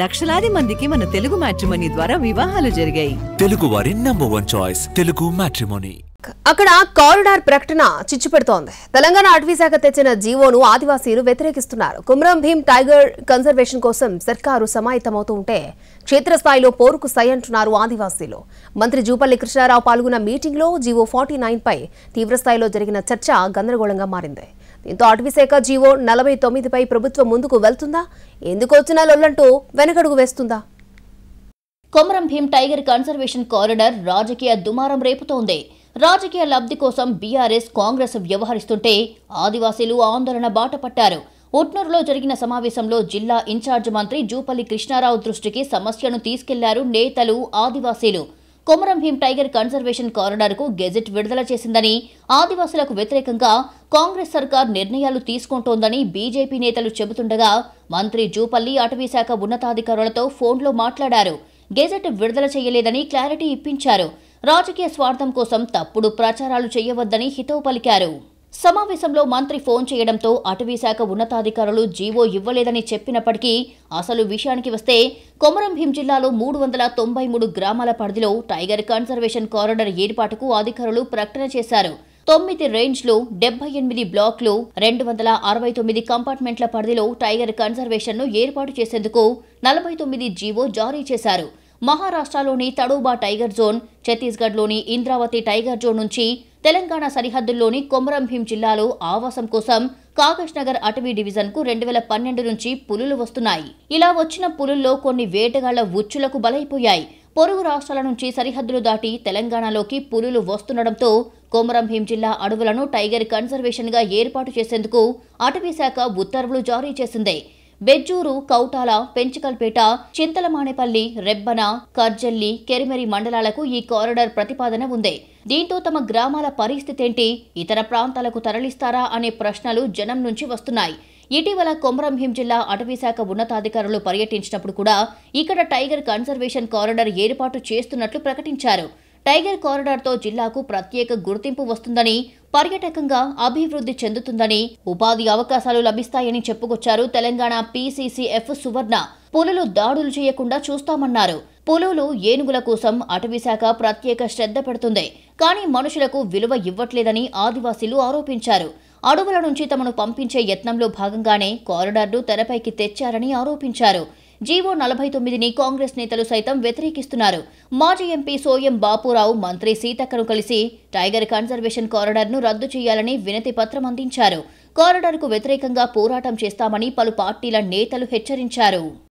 లక్షలాది మందికి మన తెలుగు మ్యాట్రిమోనీ ద్వారా వివాహాలు జరిగాయి. తెలుగు వారి నంబర్ 1 చాయిస్ తెలుగు మ్యాట్రిమోనీ. అక్కడ కారిడార్ ప్రకటన చిచ్చుపెడుతోంది. తెలంగాణ అటవీ శాఖ తెచ్చిన జీవోను ఆదివాసీలు వ్యతిరేకిస్తున్నారు. కుమ్రం భీం టైగర్ కన్జర్వేషన్ కోసం సర్కారు సమాయత్తమవుతూ ఉంటే క్షేత్రస్థాయిలో పోరుకు సై అంటున్నారు ఆదివాసీలు. మంత్రి జూపల్లి కృష్ణారావు పాల్గొన్న మీటింగ్లో జీవో 49 పై తీవ్రస్థాయిలో జరిగిన చర్చ గందరగోళంగా మారింది. దీంతో అటవీశాఖ జీవో 49 పై ప్రభుత్వం ముందుకు వెళ్తుందా, ఎందుకు వచ్చిన లొల్లంటూ వెనకడుగు వేస్తుందా? Komaram Bheem tiger conservation corridor రాజకీయ దుమారం రేపుతోంది. రాజకీయ లబ్ధి కోసం బీఆర్ఎస్ కాంగ్రెస్ వ్యవహరిస్తుంటే ఆదివాసీలు ఆందోళన బాట పట్టారు. ఉట్నూరులో జరిగిన సమావేశంలో జిల్లా ఇన్ఛార్జ్ మంత్రి జూపల్లి కృష్ణారావు దృష్టికి సమస్యను తీసుకెళ్లారు నేతలు, ఆదివాసీలు. కొమరం భీం టైగర్ కన్జర్వేషన్ కారిడార్కు గెజెట్ విడుదల చేసిందని, ఆదివాసులకు వ్యతిరేకంగా కాంగ్రెస్ సర్కార్ నిర్ణయాలు తీసుకుంటోందని బీజేపీ నేతలు చెబుతుండగా మంత్రి జూపల్లి అటవీశాఖ ఉన్నతాధికారులతో ఫోన్లో మాట్లాడారు. గెజెట్ విడుదల చేయలేదని క్లారిటీ ఇప్పించారు. రాజకీయ స్వార్థం కోసం తప్పుడు ప్రచారాలు చేయవద్దని హితవు పలికారు. సమావేశంలో మంత్రి ఫోన్ చేయడంతో అటవీశాఖ ఉన్నతాధికారులు జీవో ఇవ్వలేదని చెప్పినప్పటికీ అసలు విషయానికి వస్తే కొమరం భీం జిల్లాలో 393 గ్రామాల పరిధిలో టైగర్ కన్జర్వేషన్ కారిడార్ ఏర్పాటుకు అధికారులు ప్రకటన చేశారు. 9 రేంజ్లు, 78 బ్లాక్లు, 269 కంపార్ట్మెంట్ల పరిధిలో టైగర్ కన్జర్వేషన్ను ఏర్పాటు చేసేందుకు 49 జీవో జారీ చేశారు. మహారాష్ట్రలోని తడూబా టైగర్ జోన్, ఛత్తీస్గఢ్లోని ఇంద్రావతి టైగర్ జోన్ నుంచి తెలంగాణ సరిహద్దుల్లోని కొమరం భీం జిల్లాలో ఆవాసం కోసం కాగజ్ నగర్ అటవీ డివిజన్కు 2012 నుంచి పులులు వస్తున్నాయి. ఇలా వచ్చిన పులుల్లో కొన్ని వేటగాళ్ల ఉచ్చులకు బలైపోయాయి. పొరుగు రాష్ట్రాల నుంచి సరిహద్దులు దాటి తెలంగాణలోకి పులులు వస్తుండటంతో కొమరం భీం జిల్లా అడవులను టైగర్ కన్జర్వేషన్గా ఏర్పాటు చేసేందుకు అటవీశాఖ ఉత్తర్వులు జారీ చేసింది. బెజ్జూరు, కౌటాల, పెంచకల్పేట, చింతలమానేపల్లి, రెబ్బన, కర్జల్లి, కెరిమెరి మండలాలకు ఈ కారిడార్ ప్రతిపాదన ఉంది. దీంతో తమ గ్రామాల పరిస్థితేంటి, ఇతర ప్రాంతాలకు తరలిస్తారా అనే ప్రశ్నలు జనం నుంచి వస్తున్నాయి. ఇటీవల కొమరం భీం జిల్లా అటవీశాఖ ఉన్నతాధికారులు పర్యటించినప్పుడు కూడా ఇక్కడ టైగర్ కన్జర్వేషన్ కారిడార్ ఏర్పాటు చేస్తున్నట్లు ప్రకటించారు. టైగర్ కారిడార్తో జిల్లాకు ప్రత్యేక గుర్తింపు వస్తుందని, పర్యాటకంగా అభివృద్ధి చెందుతుందని, ఉపాధి అవకాశాలు లభిస్తాయని చెప్పుకొచ్చారు తెలంగాణ పీసీసీఎఫ్ సువర్ణ. పులులు దాడులు చేయకుండా చూస్తామన్నారు. పులులు, ఏనుగుల కోసం అటవీశాఖ ప్రత్యేక శ్రద్ధ పెడుతుంది. కానీ మనుషులకు విలువ ఇవ్వట్లేదని ఆదివాసీలు ఆరోపించారు. అడవుల నుంచి తమను పంపించే యత్నంలో భాగంగానే కారిడార్ను తెరపైకి తెచ్చారని ఆరోపించారు. జీవో 49ని కాంగ్రెస్ నేతలు సైతం వ్యతిరేకిస్తున్నారు. మాజీ ఎంపీ సోయం బాపురావు మంత్రి సీతక్కను కలిసి టైగర్ కన్జర్వేషన్ కారిడార్ను రద్దు చేయాలని వినతి పత్రం అందించారు. కారిడార్కు వ్యతిరేకంగా పోరాటం చేస్తామని పలు పార్టీల నేతలు హెచ్చరించారు.